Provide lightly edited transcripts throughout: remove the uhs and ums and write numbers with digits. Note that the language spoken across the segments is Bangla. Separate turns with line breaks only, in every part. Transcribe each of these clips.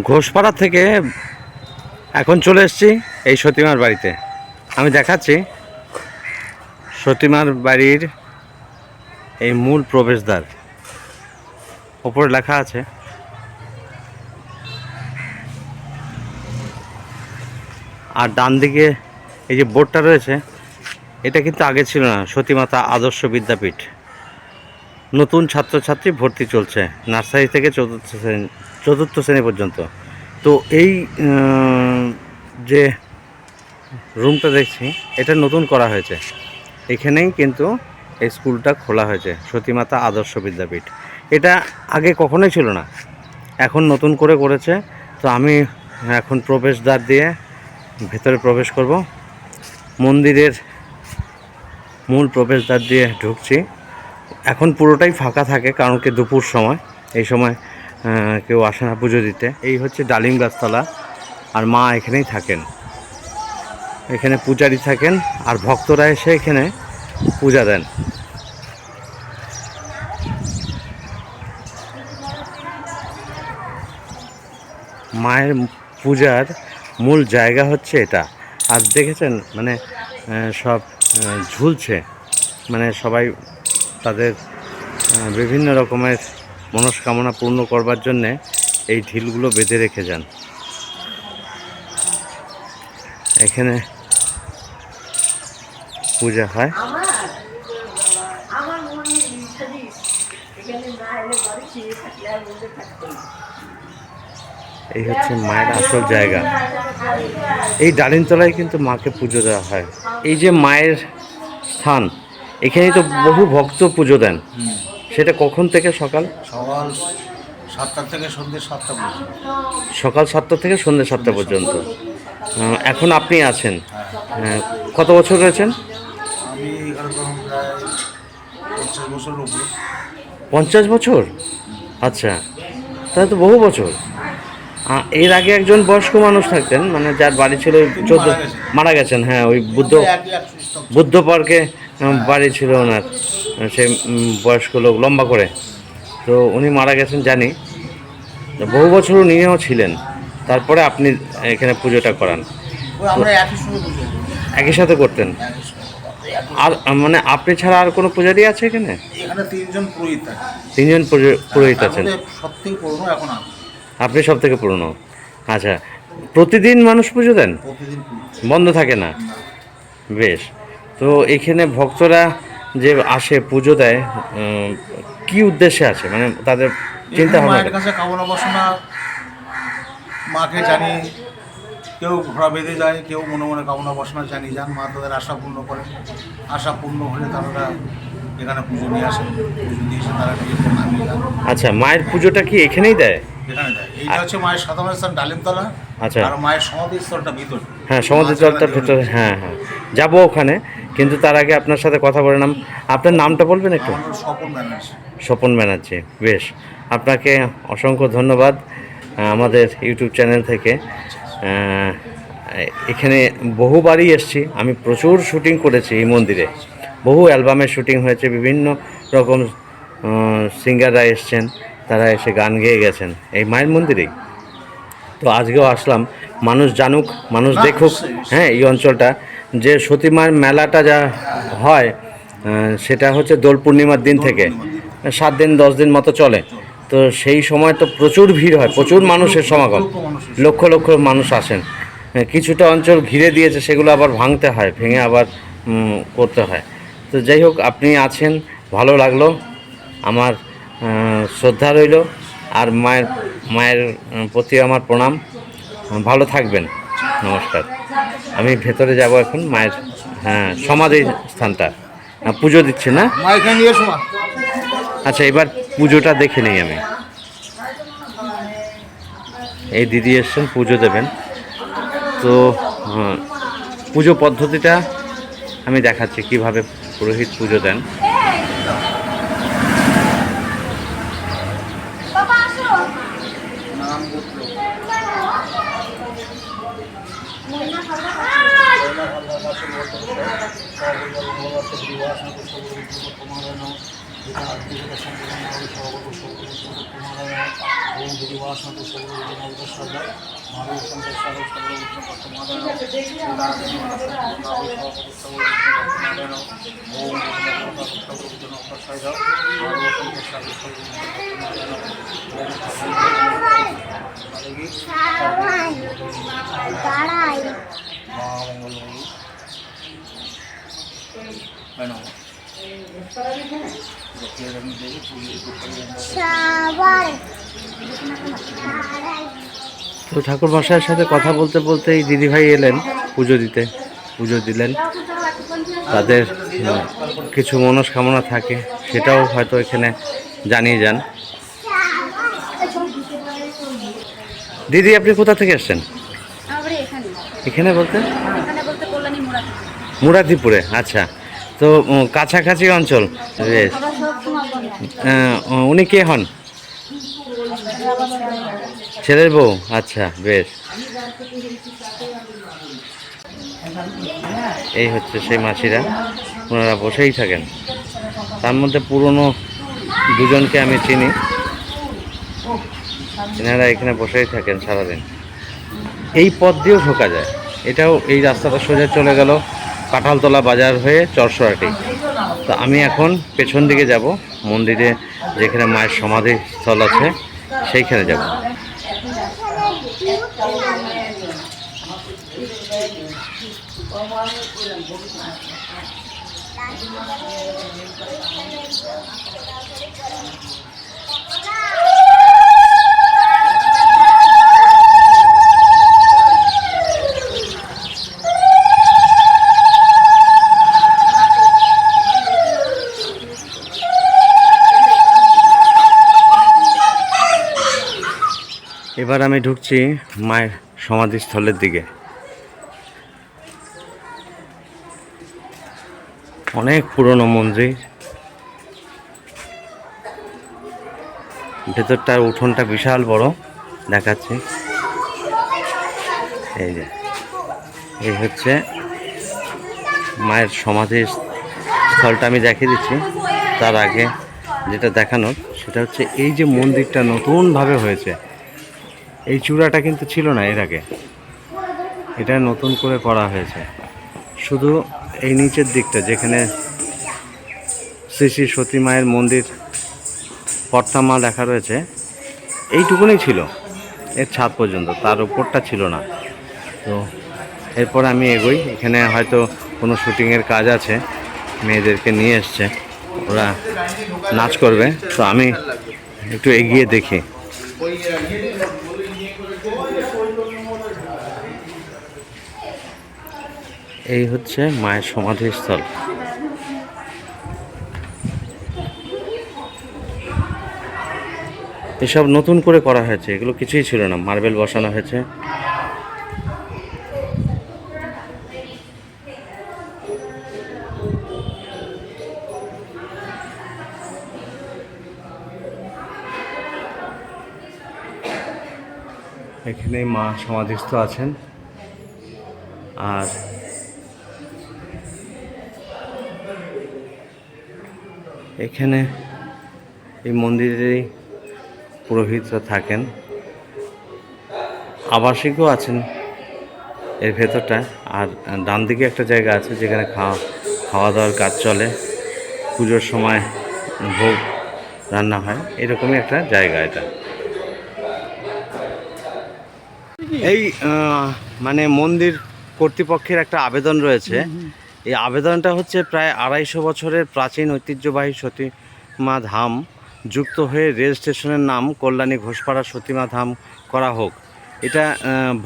ঘোষপাড়া থেকে এখন চলে এসেছি এই সতীমার বাড়িতে। আমি দেখাচ্ছি সতীমার বাড়ির এই মূল প্রবেশদ্বার। ওপরে লেখা আছে আর ডান দিকে এই যে বোর্ডটা রয়েছে, এটা কিন্তু আগে ছিল না। সতীমাতা আদর্শ বিদ্যাপীঠ, নতুন ছাত্রছাত্রী ভর্তি চলছে নার্সারি থেকে চতুর্থ শ্রেণী পর্যন্ত। তো এই যে রুমটা দেখছি এটা নতুন করা হয়েছে, এখানেই কিন্তু এই স্কুলটা খোলা হয়েছে, সতীমাতা আদর্শ বিদ্যাপীঠ। এটা আগে কখনোই ছিল না, এখন নতুন করে করেছে। তো আমি এখন প্রবেশদ্বার দিয়ে ভেতরে প্রবেশ করব। মন্দিরের মূল প্রবেশদ্বার দিয়ে ঢুকছি। এখন পুরোটাই ফাঁকা থাকে, কারণ কি দুপুর সময়, এই সময় কেউ আসে না পুজো দিতে। এই হচ্ছে ডালিম গাছতলা, আর মা এখানেই থাকেন। এখানে পূজারী থাকেন আর ভক্তরা এসে এখানে পূজা দেন। মায়ের পূজার মূল জায়গা হচ্ছে এটা। আর দেখেছেন মানে সব ঝুলছে, মানে সবাই তাদের বিভিন্ন রকমের মনস্কামনা পূর্ণ করবার জন্যে এই ঢিলগুলো বেঁধে রেখে যান। এখানে পূজা হয়। এই হচ্ছে মায়ের আসল জায়গা। এই ডালিমতলায় কিন্তু মাকে পুজো দেওয়া হয়। এই যে মায়ের স্থান, এখানেই তো বহু ভক্ত পুজো দেন। সেটা কখন থেকে? সকাল
7টা থেকে সন্ধ্যে 7টা পর্যন্ত।
সকাল 7টা থেকে সন্ধ্যে 7টা পর্যন্ত। এখন আপনি আছেন, কত বছর রয়েছেন?
আমি এখানে তখন প্রায় 50 বছরের উপরে।
50 বছর? আচ্ছা, তাহলে তো বহু বছর। এর আগে একজন বয়স্ক মানুষ থাকতেন, মানে যার বাড়ি ছিল 14, মারা গেছেন। হ্যাঁ, ওই বুদ্ধ পার্কে বাড়ি ছিল ওনার, সে বয়স্ক লোক, লম্বা করে। তো উনি মারা গেছেন জানি, বহু বছর উনিও ছিলেন। তারপরে আপনি এখানে পুজোটা করান,
আমরা একই সঙ্গে পুজো করি,
একই সাথে করতেন।
একই সঙ্গে।
আর মানে আপনি ছাড়া আর কোনো পূজারি আছে এখানে?
এখানে 3জন পুরোহিত থাকে।
3জন পুরোহিত আছেন।
সব থেকে পুরনো এখন
আপনি সব থেকে পুরনো। আচ্ছা, প্রতিদিন মানুষ পুজো দেন?
প্রতিদিন
বন্ধ থাকে না? বেশ। তো এখানে ভক্তরা যে আসে পুজো দেয়, কি উদ্দেশ্যে আছে, মানে তাদের চিন্তা ভাবনা?
মায়ের কাছে কামনা বাসনা মাকে জানি, কেউ ঘোড়া বেঁধে যায়, কেউ মনে মনে কামনা বাসনা জানিয়ে যান, মা তাদের আশা পূর্ণ করেন। আশা পূর্ণ হলে তারা এখানে পুজো নিয়ে আসেন, পুজো দিয়ে এসে তারা নিজেদের নামিয়ে যান।
আচ্ছা, মায়ের পুজোটা কি এখানেই দেয়?
এখানে দেয়। এইটা হচ্ছে মায়ের সাধারণ স্থান ডালিমতলা।
আচ্ছা,
আর মায়ের সমাধিস্থলটা ভিতরে।
হ্যাঁ, সমাধিস্থলটার ভেতরে। হ্যাঁ হ্যাঁ, যাবো ওখানে, কিন্তু তার আগে আপনার সাথে কথা বলে নাম। আপনার নামটা বলবেন একটু?
আমার স্বপন ব্যানার্জি।
স্বপন ব্যানার্জি। বেশ, আপনাকে অসংখ্য ধন্যবাদ আমাদের ইউটিউব চ্যানেল থেকে। এখানে বহুবারই এসেছি আমি, প্রচুর শুটিং করেছি এই মন্দিরে, বহু অ্যালবামের শুটিং হয়েছে, বিভিন্ন রকম সিঙ্গাররা এসছেন, তারা এসে গান গেয়ে গেছেন এই মায়ের মন্দিরেই। তো আজকেও আসলাম, মানুষ জানুক, মানুষ দেখুক, হ্যাঁ, এই অঞ্চলটা যে সতী মায়ের মেলাটা যা হয়, সেটা হচ্ছে দোল পূর্ণিমার দিন থেকে 7 দিন 10 দিন মতো চলে। তো সেই সময় তো প্রচুর ভিড় হয়, প্রচুর মানুষের সমাগম, লক্ষ লক্ষ মানুষ আসেন। কিছুটা অঞ্চল ঘিরে দিয়েছে, সেগুলো আবার ভাঙতে হয়, ভেঙে আবার করতে হয়। তো যাই হোক, আপনি আছেন, ভালো লাগলো, আমার শ্রদ্ধা রইল, আর মায়ের প্রতি আমার প্রণাম। ভালো থাকবেন, নমস্কার। আমি ভেতরে যাব এখন মায়ের, হ্যাঁ, সমাধি স্থানটা। পুজো দিচ্ছে না? আচ্ছা, এবার পুজোটা দেখে নেই আমি। এই দিদি এসছেন, পুজো দেবেন। তো পুজো পদ্ধতিটা আমি দেখাচ্ছি কিভাবে পুরোহিত পুজো দেন। তো ঠাকুর মশাইয়ের সাথে কথা বলতে বলতে এই দিদিভাই এলেন পুজো দিতে, পুজো দিলেন। তাদের কিছু মনস্কামনা থাকে, সেটাও হয়তো এখানে জানিয়ে যান। দিদি, আপনি কোথা থেকে এসছেন? এখানে বলতে মুরাদিপুরে। আচ্ছা, তো কাছাকাছি অঞ্চল। বেশ। উনি কে হন? ছেলের বউ। আচ্ছা, বেশ। এই হচ্ছে সেই মাসিরা, ওনারা বসেই থাকেন। তার মধ্যে পুরনো দুজনকে আমি চিনি, এনারা এখানে বসেই থাকেন সারাদিন। এই পথ দিয়েও ঢোকা যায়, এটাও এই রাস্তাটা সোজা চলে গেল কাঁঠালতলা বাজার হয়ে চরসরাটি। তো আমি এখন পেছন দিকে যাব, মন্দিরে যেখানে মায়ের সমাধিস্থল আছে সেইখানে যাব। এবার আমি ঢুকছি মায়ের সমাধিস্থলের দিকে। অনেক পুরনো মন্দির, ভেতরটার উঠোনটা বিশাল বড় দেখাচ্ছে। এই যে এই হচ্ছে মায়ের সমাধির স্থলটা আমি দেখিয়ে দিচ্ছি। তার আগে যেটা দেখানোর সেটা হচ্ছে এই যে মন্দিরটা নতুনভাবে হয়েছে, এই চূড়াটা কিন্তু ছিল না এর আগে, এটা নতুন করে করা হয়েছে। শুধু এই নিচের দিকটা যেখানে শ্রী শ্রী সতী মায়ের মন্দির পট্টামা লেখা রয়েছে, এইটুকুনি ছিল এর ছাদ পর্যন্ত, তার উপরটা ছিল না। তো এরপর আমি এগোই, এখানে হয়তো কোনো শুটিংয়ের কাজ আছে, মেয়েদেরকে নিয়ে এসছে, ওরা নাচ করবে। তো আমি একটু এগিয়ে দেখি। এই হচ্ছে মায়ের সমাধিস্থল। এসব নতুন করে করা হয়েছে, এগুলো কিছুই ছিল না, মার্বেল বসানো হয়েছে। এখানে মা সমাধিস্থ আছেন। আর এখানে এই মন্দিরেরই পুরোহিতরা থাকেন, আবাসিকও আছেন এর ভেতরটা। আর ডান দিকে একটা জায়গা আছে যেখানে খাওয়া দাওয়ার কাজ চলে, পুজোর সময় ভোগ রান্না হয়, এরকমই একটা জায়গা এটা। এই মানে মন্দির কর্তৃপক্ষের একটা আবেদন রয়েছে। এই আবেদনটা হচ্ছে প্রায় 250 বছরের প্রাচীন ঐতিহ্যবাহী সতীমা ধাম যুক্ত হয়ে রেল স্টেশনের নাম কল্যাণী ঘোষপাড়া সতীমা ধাম করা হোক। এটা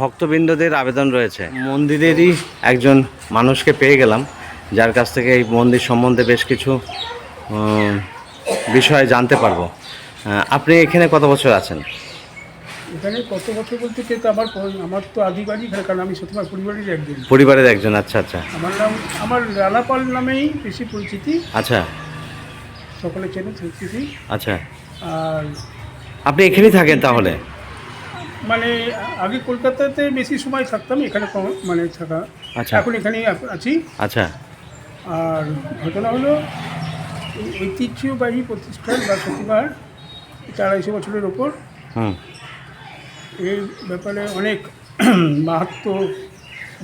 ভক্তবৃন্দদের আবেদন রয়েছে। মন্দিরেরই একজন মানুষকে পেয়ে গেলাম, যার কাছ থেকে এই মন্দির সম্বন্ধে বেশ কিছু বিষয় জানতে পারবো। আপনি এখানে কত বছর আছেন?
এখানে কত বছর বলতে কিন্তু আমার তো আদিবাড়ি, কারণ আমি সতীমার
পরিবারের একজন। আচ্ছা আচ্ছা।
আমার রানাপাল নামেই বেশি পরিচিতি।
আচ্ছা,
সকলে চেনে পরিচিতি।
আচ্ছা,
আর
আপনি এখানেই থাকেন তাহলে?
মানে আগে কলকাতাতে বেশি সময় থাকতাম, এখানে মানে থাকা।
আচ্ছা,
এখন এখানেই আছি।
আচ্ছা।
আর ঘটনা হলো এই ঐতিহ্যবাহী প্রতিষ্ঠান বা সতীমার 250 বছরের ওপর।
হুম
এই ব্যাপারে অনেক মাহাত্ম্য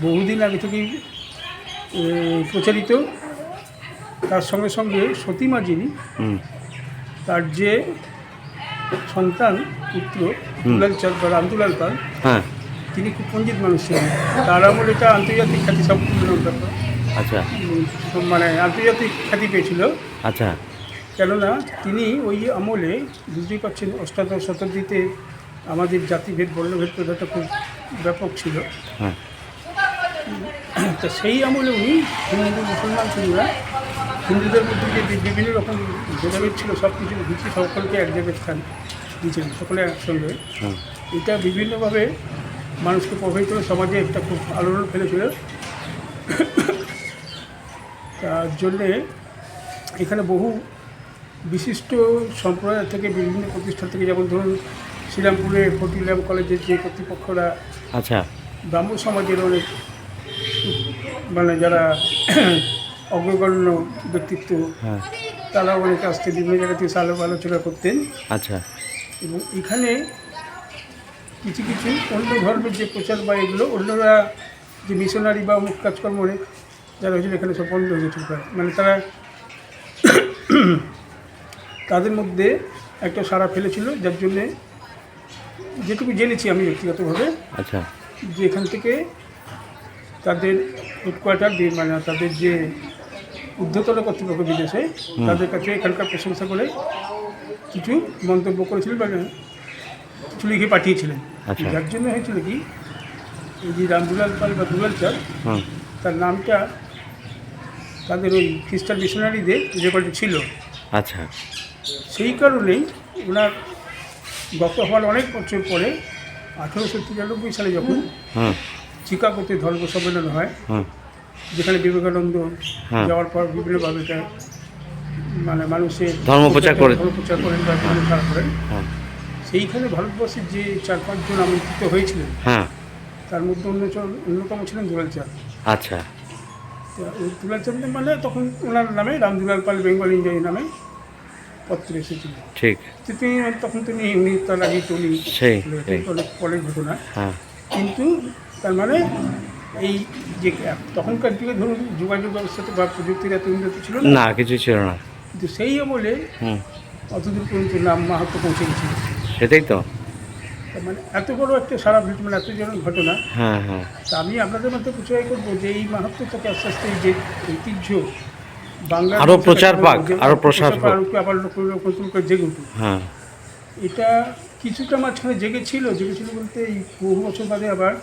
বহুদিন আগে থেকেই প্রচারিত। তার সঙ্গে সঙ্গে সতীমা যিনি,
হুম
তার যে সন্তান পুত্র দুলাল চাঁদ বা রামদুলাল পাল,
হ্যাঁ
তিনি খুব পণ্ডিত মানুষ ছিলেন। তার আমলে এটা আন্তর্জাতিক খ্যাতি সম্পূর্ণ ব্যাপার,
আচ্ছা
মানে আন্তর্জাতিক খ্যাতি পেয়েছিল।
আচ্ছা
কেননা তিনি ওই আমলে, বুঝতেই পারছেন, অষ্টাদশ শতাব্দীতে আমাদের জাতিভেদ বর্ণভেদ প্রথাটা খুব ব্যাপক ছিল।
হ্যাঁ
তা সেই আমলে উনি হিন্দু মুসলমান ছিল না, হিন্দুদের মধ্যে যে বিভিন্ন রকম ভেদাভেদ ছিল সব কিছু ঘুষি সকলকে এক জায়গায় স্থান দিয়েছিলেন, সকলে একসঙ্গে।
হুম
এটা বিভিন্নভাবে মানুষকে প্রভাবিত করে সমাজে একটা খুব আলোড়ন ফেলেছিল। তার জন্যে এখানে বহু বিশিষ্ট সম্প্রদায় থেকে, বিভিন্ন প্রতিষ্ঠান থেকে, যেমন ধরুন শ্রীরামপুরে ফটিলাম কলেজের যে কর্তৃপক্ষরা,
আচ্ছা
ব্রাহ্মণ সমাজের অনেক মানে যারা অগ্রগণ্য ব্যক্তিত্ব,
হ্যাঁ
তারা অনেকে আসতে বিভিন্ন জায়গা থেকে আলোচনা করতেন।
আচ্ছা
এবং এখানে কিছু কিছু অন্য ধর্মের যে প্রচার বা এগুলো, অন্যরা যে মিশনারি বা অমুক কাজকর্ম অনেক যারা হয়েছিল এখানে সব বন্ধ হয়ে গেছিল প্রায়। মানে তারা তাদের মধ্যে একটা সাড়া ফেলেছিল, যার জন্যে যেটুকু জেনেছি আমি ব্যক্তিগতভাবে,
আচ্ছা
যে এখান থেকে তাদের হেডকোয়ার্টার দিয়ে, মানে তাদের যে ঊর্ধ্বতন কর্তৃপক্ষ বিদেশে, তাদের কাছে এখানকার প্রশংসা করে কিছু মন্তব্য করেছিলেন, মানে কিছু লিখে পাঠিয়েছিলেন।
আচ্ছা।
যার জন্য হয়েছিল কি, এই যে রামদুলাল পাল বা দুলাল চাঁদ,
হুম
তার নামটা তাদের ওই খ্রিস্টান মিশনারিদের রেকর্ডে ছিল।
আচ্ছা
সেই কারণেই ওনার গত হওয়ার অনেক বছর পরে 1893 সালে যখন
হুম
চিকাগোতে ধর্ম সম্মেলন হয়,
হুম
যেখানে বিবেকানন্দ
হ্যাঁ।
যাওয়ার পর বিভিন্নভাবে এটা মানে মানুষের
ধর্মপ্রচার করেন
বা বিভিন্ন সারা করেন,
হ্যাঁ
সেইখানে ভারতবর্ষের যে 4-5 জন আমন্ত্রিত হয়েছিলেন,
হ্যাঁ
তার মধ্যে অন্যতম ছিলেন দুলাল চাঁদ।
আচ্ছা
তো ওই দুলাল চাঁদ মানে তখন ওনার নামে রামদুলাল পাল বেঙ্গল ইন্ডিয়া নামে পত্র এসেছিল।
ঠিক
তো তিনি তখন উনি তার আগে উনি
সেই
অনেক পরের ঘটনা।
হ্যাঁ
কিন্তু তার মানে এই যে তখনকার যুগে ধরুন যোগাযোগ ব্যবস্থাতে বা প্রযুক্তির এত উন্নত ছিল না,
না কিছু ছিল না
কিন্তু সেই আমলে
হুম
অতদূর পর্যন্ত নাম মাহাত্ম পৌঁছে গেছিল।
সেটাই তো
তার মানে এত বড় একটা সারা মানে এত জনের ঘটনা।
হ্যাঁ হ্যাঁ
তা আমি আপনাদের মধ্যে প্রচার করবো যে এই মাহাত্মটাকে আস্তে আস্তে এই যে ঐতিহ্য বাংলা
আরো প্রচার পাক, আরো প্রসার পাক।
আবার নতুন করে জেগে উঠুক।
হ্যাঁ
এটা কিছুটা মাঝখানে জেগেছিল বলতে এই বহু বছর বাদে আবার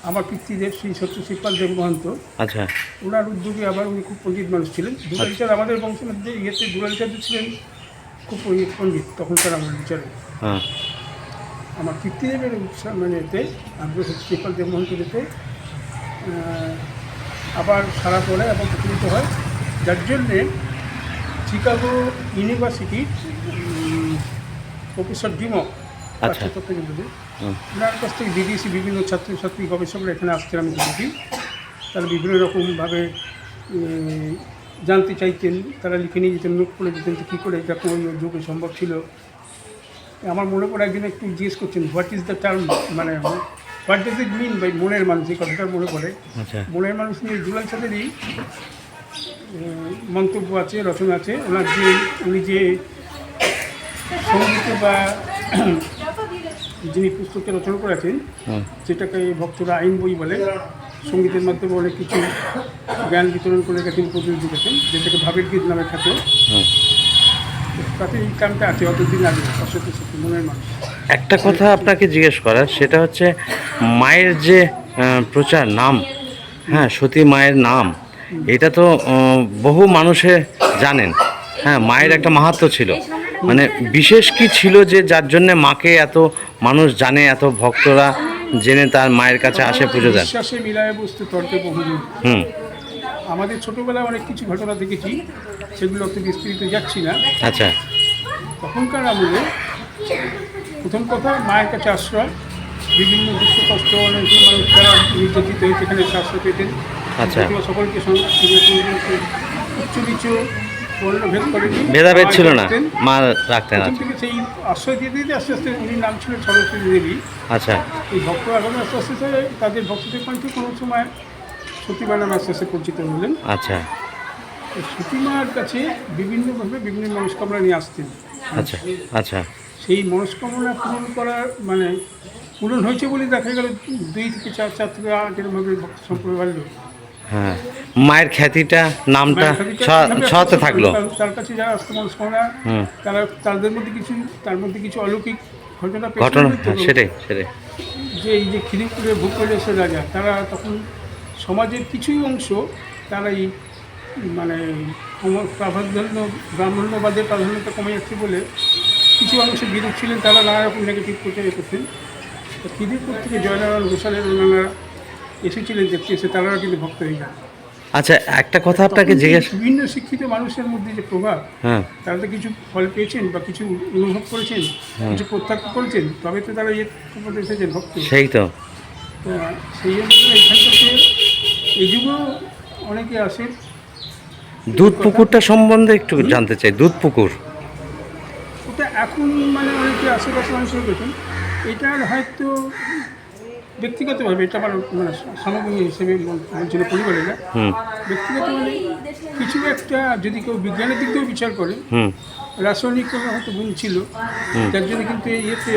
আমার পিতৃদেব শ্রী সত্যশ্রীপাল দেব মহন্ত,
আচ্ছা
ওনার উদ্যোগে আবার উনি খুব পণ্ডিত মানুষ ছিলেন। দুলাল চাঁদ আমাদের বংশের মধ্যে দুলাল চাঁদ ছিলেন খুব পণ্ডিত তখনকার আমার বিচারে।
হ্যাঁ
আমার পিতৃদেবের মানে এতে আগ্রহ সত্যশ্রীপাল দেব মহন্ত যেতে আবার সারা পড়ে এবং প্রচলিত হয়, যার জন্যে চিকাগো ইউনিভার্সিটির প্রফেসর ডিমক
আচ্ছা।
তত্ত্ববিজ্ঞানী,
হুম
ওনার কাছ থেকে বিদেশি বিভিন্ন ছাত্রছাত্রী গবেষকরা এখানে আসতেন, আমি দেখেছি। তারা বিভিন্ন রকমভাবে জানতে চাইতেন, তারা লিখে নিয়ে যেতেন, নোট করে দিতেন যে কী করে এটা কোন যুগে সম্ভব ছিল। আমার মনে পড়ে একদিন একটু জিজ্ঞেস করছেন হোয়াট ইজ দ্য টার্ম, মানে what does it mean by মনের মানুষ, এই কথাটা মনে পড়ে।
আচ্ছা
মনের মানুষ নিয়ে দুলাল চাঁদেরই মন্তব্য আছে, রচনা আছে। ওনার যে উনি যে সঙ্গীত বা যিনি পুস্তকটা রচনা করেছেন,
হুম
যেটাকে ভক্তরা আইন বই বলে, সঙ্গীতের মাধ্যমে অনেক কিছু জ্ঞান বিতরণ করে গেছেন, প্রতিনিধি গেছেন, যেটাকে ভাবের গীত নামে খ্যাত।
হুম
তাতে এই কামটা আছে অতদিন আগে, অসত্য সত্যি মনের মানুষ।
একটা কথা আপনাকে জিজ্ঞেস করার, সেটা হচ্ছে মায়ের যে প্রচার নাম, হ্যাঁ সতী মায়ের নাম, এটা তো বহু মানুষে জানেন। হ্যাঁ মায়ের একটা মাহাত্ম্য ছিল, মানে বিশেষ কি ছিল যে যার জন্য মাকে এত মানুষ জানে, এত ভক্তরা জেনে তার মায়ের কাছে আসে, পুজো দেন।
বিশ্বাসে মিলায় বস্তু তর্কে বহুদূর।
হুম
আমাদের ছোটোবেলায় অনেক কিছু ঘটনা দেখেছি, সেগুলো অত বিস্তৃত যাচ্ছি না।
আচ্ছা
তখনকার আমলে প্রথম কথা মায়ের কাছে আশ্রয়, বিভিন্ন দুঃখ কষ্ট অনেক মানুষ যারা নির্যাতিত হয়ে সেখানে আশ্রয় পেতেন।
আচ্ছা।
সকলকে উচ্চ নিচু বর্ণভেদ করেনি,
ভেদাভেদ ছিল না,
রাখতেন।
মা রাখতেন।
প্রথম
আচ্ছা
থেকে সেই আশ্রয় দিতে দিতে আস্তে আস্তে উনি নাম ছিল সরস্বতী দেবী।
আচ্ছা
এই ভক্ত আগামী আস্তে আস্তে তাদের ভক্তদের কণ্ঠে কোনো সময় সতীমা নামে আস্তে আস্তে পরিচিত হলেন।
আচ্ছা
এই সতীমার কাছে বিভিন্নভাবে বিভিন্ন মনস্কামনা নিয়ে আসতেন।
আচ্ছা আচ্ছা
সেই মনস্কামনা পূরণ করার মানে পূরণ হয়েছে বলে দেখা গেল 2 থেকে 4 থেকে 8 এরমভাবে ভক্ত সম্প্রদায় বাড়লো।
হ্যাঁ, মায়ের খ্যাতিটা নামটা ছড়াতে থাকলো।
তার কাছে যারা আসতো মনস্কামনা,
হুম
তারা তার মধ্যে কিছু অলৌকিক ঘটনা
ঘটনা,
পেয়েছিল।
হ্যাঁ, সেটাই
যে এই যে খিদিরপুরের ভূপ কৈলাসের রাজা, তারা তখন সমাজের কিছু অংশ তারা এই মানে প্রাধান্য ব্রাহ্মণ্যবাদের প্রাধান্যতা কমে যাচ্ছে বলে কিছু অংশে বিরোধ ছিলেন, তারা নানা রকম নেগেটিভ প্রচার করতেন। তো খিদিরপুর থেকে জয়নারায়ণ ঘোষালের ওনারা এসেছিলেন দেখতে, এসে তারা কিন্তু ভক্ত হয়ে যান।
আচ্ছা, একটা কথা আপনাকে
তখন
জিজ্ঞেস,
বিভিন্ন শিক্ষিত মানুষের মধ্যে যে প্রভাব,
হ্যাঁ
তারা তো কিছু ফল পেয়েছেন বা কিছু অনুভব করেছেন, কিছু প্রত্যাখ্যান করেছেন, তবে তো তারা মধ্যে এসেছেন ভক্ত।
সেই তো
সেই জন্য এখান থেকে এই যুগেও অনেকে আসে।
দুধ পুকুরটা সম্বন্ধে একটু জানতে চাই। দুধ পুকুর
ওটা এখন মানে অনেকে আশেপাশে মানুষের গেছেন, এটার হয়তো ব্যক্তিগতভাবে এটা আমার মানে সামগ্রিক হিসেবে বলছিল পরিবারেরা,
হুম
ব্যক্তিগত মানে কিছু একটা যদি কেউ বিজ্ঞানের দিক দিয়েও বিচার করে,
হুম
রাসায়নিক কোনো হয়তো গুণ ছিল, যার জন্য কিন্তু ইয়েতে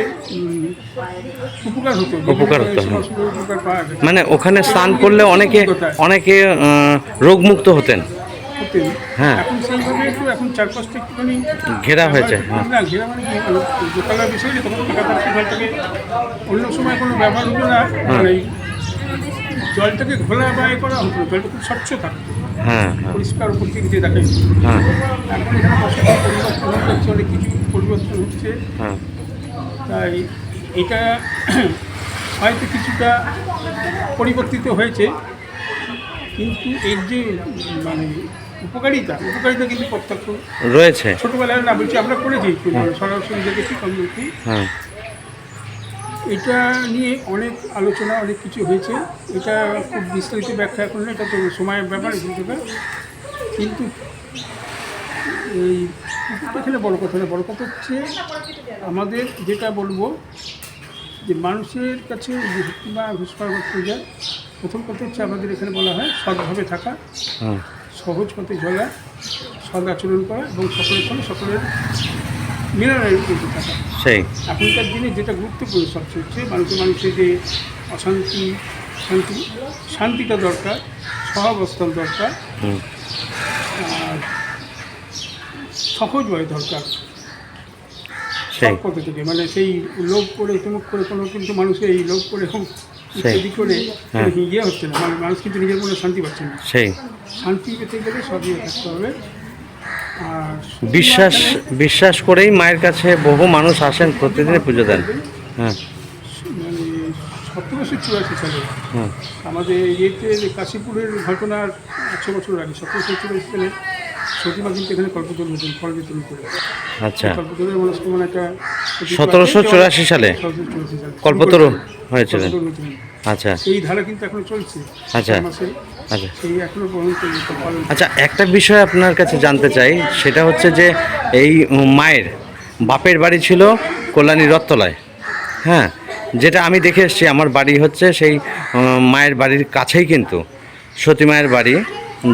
উপকার হতো,
উপকার হতো, হ্যাঁ।
উপকার পাওয়া যেত।
মানে ওখানে স্নান করলে অনেকে রোগমুক্ত হতেন। হ্যাঁ।
এখন সেইভাবে একটু এখন চারপাশটা একটুখানি
ঘেরা হয়েছে, হ্যাঁ।
না ঘেরা মানে কি দোকানের বিষয় নেই, তখন ঠিকাদার জলটাকে অন্য সময় কোনো ব্যবহার হতো না, মানে জলটাকে ঘোলা বা এ করা হতো না, জলটা খুব স্বচ্ছ থাকতো,
হ্যাঁ হ্যাঁ
পরিষ্কার উপর দিক দিয়ে দেখা যেত।
হ্যাঁ
এখন এখানে পরিবর্তন হচ্ছে, অনেক কিছু পরিবর্তন হচ্ছে,
হ্যাঁ
তাই এটা হয়তো কিছুটা পরিবর্তিত হয়েছে, কিন্তু এর যে মানে উপকারিতা কিন্তু প্রত্যক্ষ
রয়েছে।
ছোটোবেলায় না বলছি আমরা করেছি, সরাসরি দেখেছি কমিউনিটি।
হ্যাঁ
এটা নিয়ে অনেক আলোচনা, অনেক কিছু হয়েছে, এটা খুব বিস্তারিত ব্যাখ্যা করলে এটা তো সময়ের ব্যাপার হিসেবে, কিন্তু এই এখানে বড় কথা না, বড় কথা হচ্ছে আমাদের যেটা বলবো যে মানুষের কাছে বা ঘুষপার করতে যায়, প্রথম কথা হচ্ছে আমাদের এখানে বলা হয় সৎভাবে থাকা,
হ্যাঁ
সহজ পথে চলা, সদ আচরণ করা এবং সকলের সঙ্গে সকলের মিলনের কিন্তু থাকা।
সেই
এখনকার দিনে যেটা গুরুত্বপূর্ণ সবচেয়ে হচ্ছে মানুষের যে শান্তিটা দরকার, সহাবস্থান দরকার,
হুম
আর সহজভাবে দরকার
সেই
সব পথে থেকে, মানে সেই লোভ করে তুমুক করে কোনো কিন্তু মানুষের এই লোভ করে ইত্যাদি করে
হ্যাঁ।
ইয়ে হচ্ছে না, মানে মানুষ কিন্তু নিজের মনে শান্তি পাচ্ছে না।
সেই
শান্তি পেতে গেলে সব ইয়ে থাকতে হবে। আর
বিশ্বাস করেই মায়ের কাছে বহু মানুষ আসেন, প্রতিদিন পুজো দেন। হ্যাঁ
মানে 1784 সালে
হ্যাঁ
আমাদের ইয়েতে কাশীপুরের ঘটনার 100 বছর আগে 1784 সালে সতীমা কিন্তু এখানে কল্পতরু নতুন ফল বিতরণ করে।
আচ্ছা,
কল্পতরুর মনস্কামনা একটা
1784 সালে কল্পতরু হয়েছিলেন।
কল্পতরু নতুন।
আচ্ছা
এই ধারা কিন্তু এখনো চলছে।
আচ্ছা।
মাসে
আচ্ছা
সেই এখনো পর্যন্ত পালন।
আচ্ছা, একটা বিষয় আপনার কাছে জানতে চাই, সেটা হচ্ছে যে এই মায়ের বাপের বাড়ি ছিল কল্যাণী রথতলায়, হ্যাঁ, যেটা আমি দেখে এসেছি। আমার বাড়ি হচ্ছে সেই মায়ের বাড়ির কাছেই কিন্তু সতী মায়ের বাড়ি,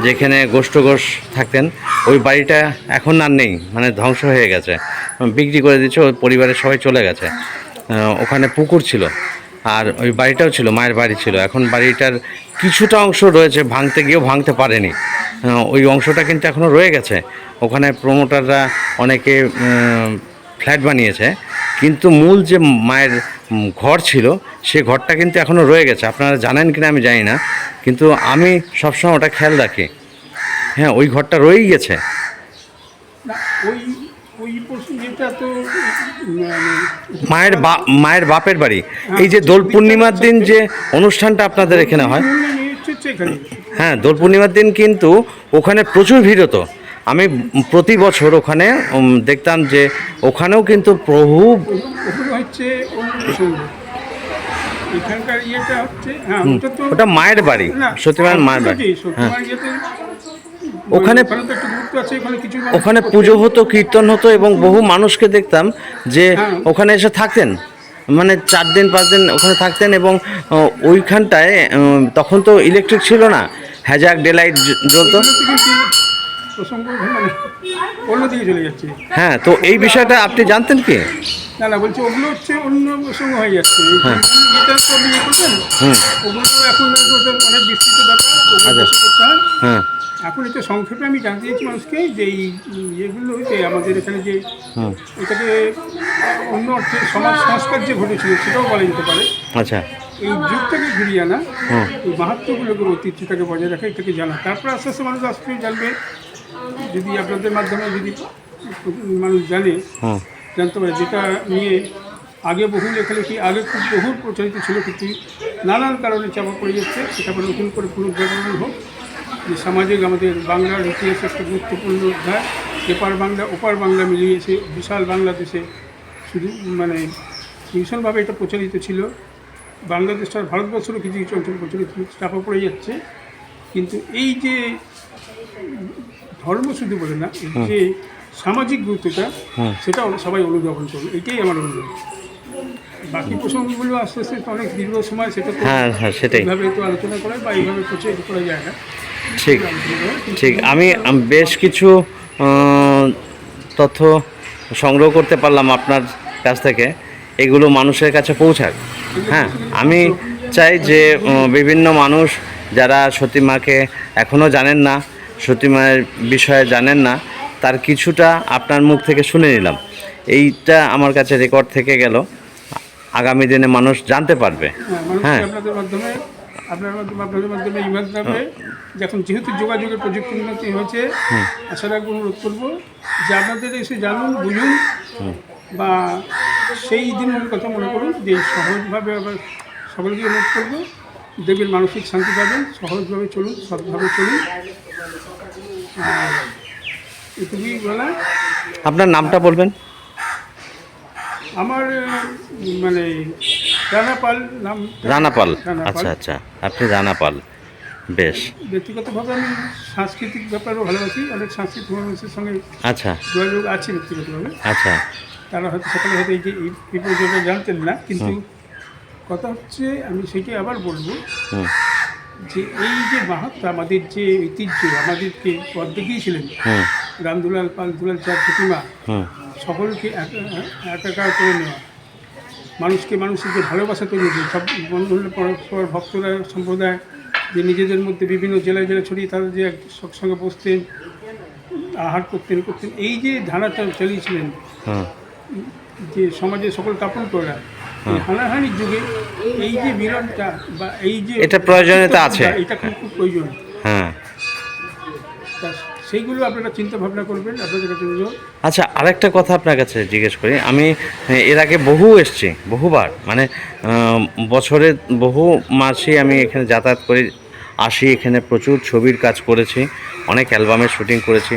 যেখানে গোষ্ঠ ঘোষ থাকতেন। ওই বাড়িটা এখন আর নেই, মানে ধ্বংস হয়ে গেছে, বিক্রি করে দিচ্ছে, ওই পরিবারের সবাই চলে গেছে। ওখানে পুকুর ছিল, আর ওই বাড়িটাও ছিল, মায়ের বাড়ি ছিল। এখন বাড়িটার কিছুটা অংশ রয়েছে, ভাঙতে গিয়েও ভাঙতে পারেনি, ওই অংশটা কিন্তু এখনও রয়ে গেছে। ওখানে প্রমোটাররা অনেকে ফ্ল্যাট বানিয়েছে, কিন্তু মূল যে মায়ের ঘর ছিল সে ঘরটা কিন্তু এখনও রয়ে গেছে। আপনারা জানেন কিনা আমি জানি না, কিন্তু আমি সবসময় ওটা খেয়াল রাখি। হ্যাঁ, ওই ঘরটা রয়েই গেছে।
না ওই প্রসঙ্গটা তো
মায়ের বাপের বাড়ি। এই যে দোল পূর্ণিমার দিন যে অনুষ্ঠানটা আপনাদের এখানে হয়,
এখানে
হ্যাঁ, দোল পূর্ণিমার দিন কিন্তু ওখানে প্রচুর ভিড় হতো। আমি প্রতি বছর ওখানে দেখতাম যে ওখানেও কিন্তু
ওখানে হচ্ছে অন্য প্রসঙ্গ। এখানকার ইয়েটা হচ্ছে হ্যাঁ,
ওটা মায়ের বাড়ি, সত্যি মায়ের বাড়ি।
সত্যি ইয়েতে
ওখানে
ওখানে তো একটু গুরুত্ব আছে, ওখানে কিছু মানুষ
ওখানে
করতেন।
পুজো হতো, কীর্তন হতো এবং বহু মানুষকে দেখতাম যে
হ্যাঁ।
ওখানে এসে থাকতেন, মানে 4 দিন 5 দিন ওখানে থাকতেন এবং ওইখানটায় তখন তো ইলেকট্রিক ছিল না, হ্যাজাক ডেলাইট জ্বলতো।
ওইগুলো তো কিন্তু প্রসঙ্গ মানে অন্যদিকে চলে যাচ্ছে।
হ্যাঁ, তো এই বিষয়টা আপনি জানতেন কি?
না না, বলছি ওগুলো হচ্ছে অন্য প্রসঙ্গ হয়ে যাচ্ছে।
হ্যাঁ।
এটা তো আপনি ইয়ে করবেন,
হুম।
ওগুলো এখন ওটা অনেক বিস্তৃত ব্যাপার, ওগুলো
আচ্ছা।
বেশি করতে হয়।
হ্যাঁ।
এখন এটা সংক্ষেপে আমি জানতে চাইছি মানুষকে যে এই ইয়েগুলো যে আমাদের এখানে যে
হুম।
এটাকে অন্য অর্থে সমাজ সংস্কার যে ঘটেছিল সেটাও বলা যেতে পারে।
আচ্ছা।
এই যুগটাকে ঘুরিয়ে আনা,
হুম।
এই মাহাত্ম্যগুলোকে ঐতিহ্যটাকে বজায় রাখা, এটাকে জানা, তারপর আস্তে আস্তে মানুষ আসতে জানবে। যদি আপনাদের মাধ্যমে যদি মানুষ জানে,
হুম।
জানতে পারে, যেটা নিয়ে আগে বহু লেখালেখি, আগে খুব বহু প্রচলিত ছিল, কিন্তু নানান কারণে চাপা পড়ে যাচ্ছে, সেটা আবার নতুন করে পুনর্জাগরণ হোক। যে সামাজিক আমাদের বাংলার ইতিহাসে একটা গুরুত্বপূর্ণ অধ্যায়, এপার বাংলা ওপার বাংলা মিলিয়েছে বিশাল বাংলাদেশে, শুধু মানে ভীষণভাবে এটা প্রচলিত ছিল। বাংলাদেশটা ভারতবর্ষেরও কিছু কিছু অঞ্চল প্রচলিত চাপা পড়ে যাচ্ছে। কিন্তু এই যে ধর্ম শুধু বলে না, এই যে সামাজিক গুরুত্বটা, সেটা সবাই অনুধাবন করবে, এইটাই আমার অনুরোধ। বাকি প্রসঙ্গগুলো আস্তে আস্তে অনেক দীর্ঘ সময়, সেটা তো
হ্যাঁ, হ্যাঁ, সেটাই।
এইভাবে তো আলোচনা করা বা এইভাবে প্রচারিত করা যায় না।
ঠিক ঠিক আমি বেশ কিছু তথ্য সংগ্রহ করতে পারলাম আপনার কাছ থেকে, এগুলো মানুষের কাছে পৌঁছাক। হ্যাঁ, আমি চাই যে বিভিন্ন মানুষ যারা সতী মাকে এখনও জানেন না, সতী মায়ের বিষয়ে জানেন না, তার কিছুটা আপনার মুখ থেকে শুনে নিলাম। এইটা আমার কাছে রেকর্ড থেকে গেল, আগামী দিনে মানুষ জানতে পারবে।
মানুষকে
হ্যাঁ।
আপনাদের মাধ্যমে আপনাদের মাধ্যমে এই মাধ্যমে যখন যেহেতু যোগাযোগের প্রযুক্তি উন্নতি হয়েছে, আশা রাখবো, অনুরোধ করবো যে আপনাদের এসে জানুন, বুঝুন, বা সেই দিনের কথা মনে করুন, যে সহজভাবে আবার সকলকে অনুরোধ করবো, দেখবেন মানসিক শান্তি পাবেন, সহজভাবে চলুন, সৎভাবে চলুন। আর এটুকুই বলা।
আপনার নামটা বলবেন?
আমার মানে রানা পাল নাম।
রানা পাল।
রানা পাল।
আচ্ছা আচ্ছা, আপনি রানা পাল, বেশ।
ব্যক্তিগতভাবে আমি সাংস্কৃতিক ব্যাপারেও ভালোবাসি, অনেক সাংস্কৃতিক মানুষের সঙ্গে
আচ্ছা
যোগাযোগ আছে ব্যক্তিগতভাবে।
আচ্ছা।
তারা হয়তো সকালে হয়তো এই যে এই পর্যন্ত জানতেন না, কিন্তু কথা হচ্ছে, আমি সেটাই আবার বলবো
হুম।
যে এই যে মাহাত্ম্য, আমাদের যে ঐতিহ্য, আমাদেরকে পথ দেখিয়েছিলেন
হুম।
রামদুলাল পাল, দুলাল চাঁদ, প্রতিমা,
হুম।
সকলকে একাকার করে নেওয়া, মানুষকে মানুষের যে ভালোবাসা তৈরি হয়েছে, সব বন্ধু পরস্পর ভক্তরা সম্প্রদায় যে নিজেদের মধ্যে বিভিন্ন জেলায় জেলায় ছড়িয়ে তারা যে সঙ্গে বসতেন, আহার করতেন, এই যে ধারাটা চালিয়েছিলেন,
হুম।
যে সমাজে সকল কাপড় করা, এই হানাহানির যুগে এই যে মিলনটা বা এই যে
এটা প্রয়োজনীয়তা আছে।
এটা খুব প্রয়োজন।
হ্যাঁ।
তা সেইগুলো আপনারা চিন্তা ভাবনা করবেন, আপনাদের কাছে অনুরোধ।
আচ্ছা, আরেকটা কথা আপনার কাছে জিজ্ঞেস করি। আমি এর আগে এসছি, বহুবার, মানে বছরে বহু মাসই আমি এখানে যাতায়াত করি, আসি, এখানে প্রচুর ছবির কাজ করেছি, অনেক অ্যালবামের শুটিং করেছি।